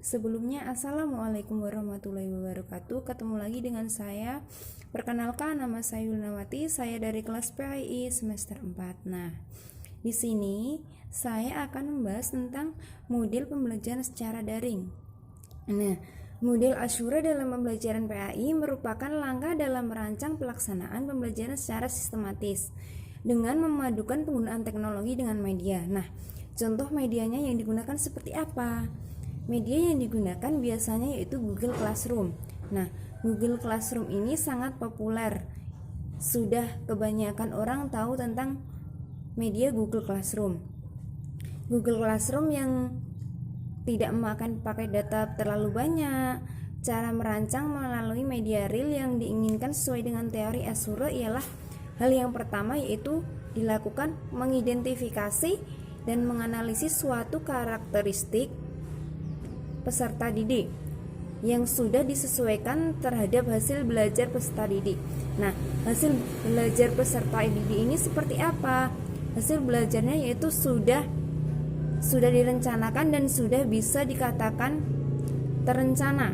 Sebelumnya, Assalamualaikum warahmatullahi wabarakatuh. Ketemu lagi dengan saya. Perkenalkan, nama saya Yulnawati. Saya dari kelas PAI semester 4. Nah, di sini saya akan membahas tentang model pembelajaran secara daring. Nah, model Ashura dalam pembelajaran PAI merupakan langkah dalam merancang pelaksanaan pembelajaran secara sistematis dengan memadukan penggunaan teknologi dengan media. Nah, contoh medianya yang digunakan seperti apa? Media yang digunakan biasanya yaitu Google Classroom. Nah, Google Classroom ini sangat populer. Sudah kebanyakan orang tahu tentang media Google Classroom. Google Classroom yang tidak memakan pakai data terlalu banyak. Cara merancang melalui media real yang diinginkan sesuai dengan teori Ashura ialah hal yang pertama yaitu dilakukan mengidentifikasi dan menganalisis suatu karakteristik peserta didik yang sudah disesuaikan terhadap hasil belajar peserta didik. Nah, hasil belajar peserta didik ini seperti apa? Hasil belajarnya yaitu sudah direncanakan dan sudah bisa dikatakan terencana.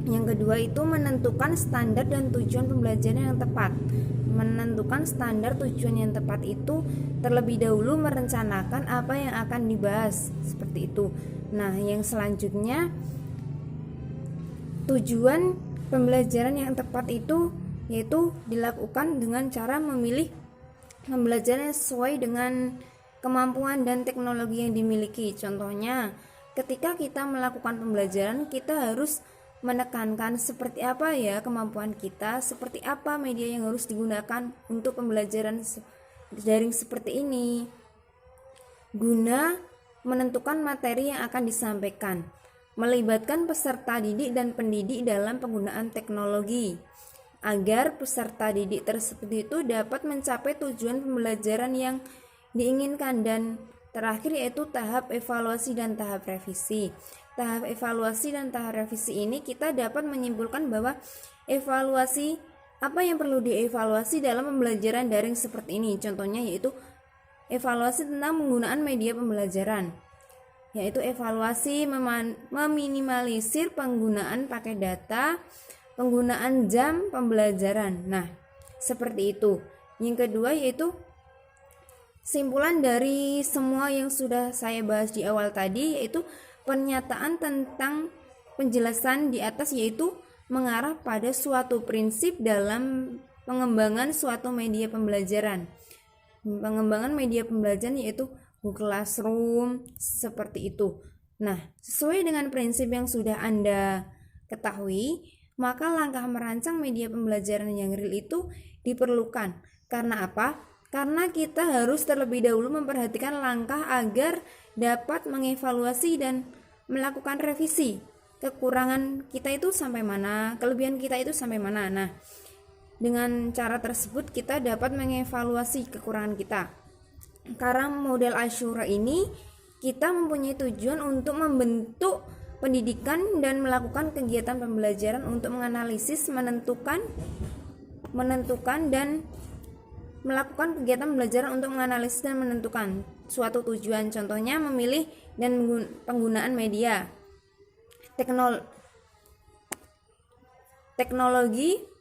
Yang kedua itu menentukan standar dan tujuan pembelajaran yang tepat. Menentukan standar tujuan yang tepat itu terlebih dahulu merencanakan apa yang akan dibahas, seperti itu. Nah, yang selanjutnya tujuan pembelajaran yang tepat itu yaitu dilakukan dengan cara memilih pembelajaran sesuai dengan kemampuan dan teknologi yang dimiliki. Contohnya, ketika kita melakukan pembelajaran, kita harus menekankan seperti apa ya kemampuan kita, seperti apa media yang harus digunakan untuk pembelajaran daring seperti ini, guna menentukan materi yang akan disampaikan, melibatkan peserta didik dan pendidik dalam penggunaan teknologi, agar peserta didik tersebut itu dapat mencapai tujuan pembelajaran yang diinginkan. Dan terakhir yaitu tahap evaluasi dan tahap revisi. Tahap evaluasi dan tahap revisi ini kita dapat menyimpulkan bahwa evaluasi apa yang perlu dievaluasi dalam pembelajaran daring seperti ini. Contohnya yaitu evaluasi tentang penggunaan media pembelajaran, yaitu evaluasi meminimalisir penggunaan pakai data, penggunaan jam pembelajaran. Nah, seperti itu. Yang kedua yaitu simpulan dari semua yang sudah saya bahas di awal tadi, yaitu pernyataan tentang penjelasan di atas yaitu mengarah pada suatu prinsip dalam pengembangan suatu media pembelajaran. Pengembangan media pembelajaran yaitu Google Classroom, seperti itu. Nah, sesuai dengan prinsip yang sudah Anda ketahui, maka langkah merancang media pembelajaran yang real itu diperlukan. Karena apa? Karena kita harus terlebih dahulu memperhatikan langkah agar dapat mengevaluasi dan melakukan revisi. Kekurangan kita itu sampai mana, kelebihan kita itu sampai mana. Nah, dengan cara tersebut kita dapat mengevaluasi kekurangan kita. Karena model Ashura ini kita mempunyai tujuan untuk membentuk pendidikan dan melakukan kegiatan pembelajaran untuk menganalisis, menentukan dan melakukan kegiatan pembelajaran untuk menganalisis dan menentukan suatu tujuan. Contohnya memilih dan penggunaan media, teknologi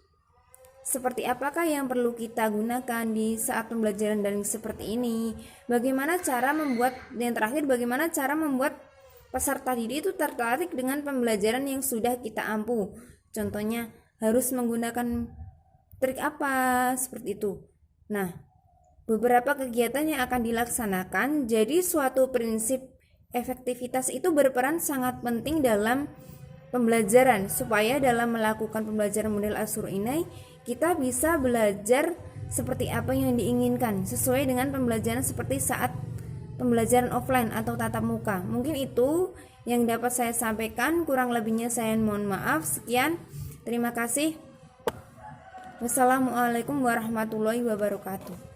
seperti apakah yang perlu kita gunakan di saat pembelajaran daring seperti ini. Bagaimana cara membuat peserta didik itu tertarik dengan pembelajaran yang sudah kita ampu. Contohnya harus menggunakan trik apa, seperti itu. Nah, beberapa kegiatan yang akan dilaksanakan. Jadi suatu prinsip efektivitas itu berperan sangat penting dalam pembelajaran, supaya dalam melakukan pembelajaran model Ashura ini kita bisa belajar seperti apa yang diinginkan sesuai dengan pembelajaran seperti saat pembelajaran offline atau tatap muka. Mungkin itu yang dapat saya sampaikan, kurang lebihnya saya mohon maaf. Sekian, terima kasih. Wassalamualaikum warahmatullahi wabarakatuh.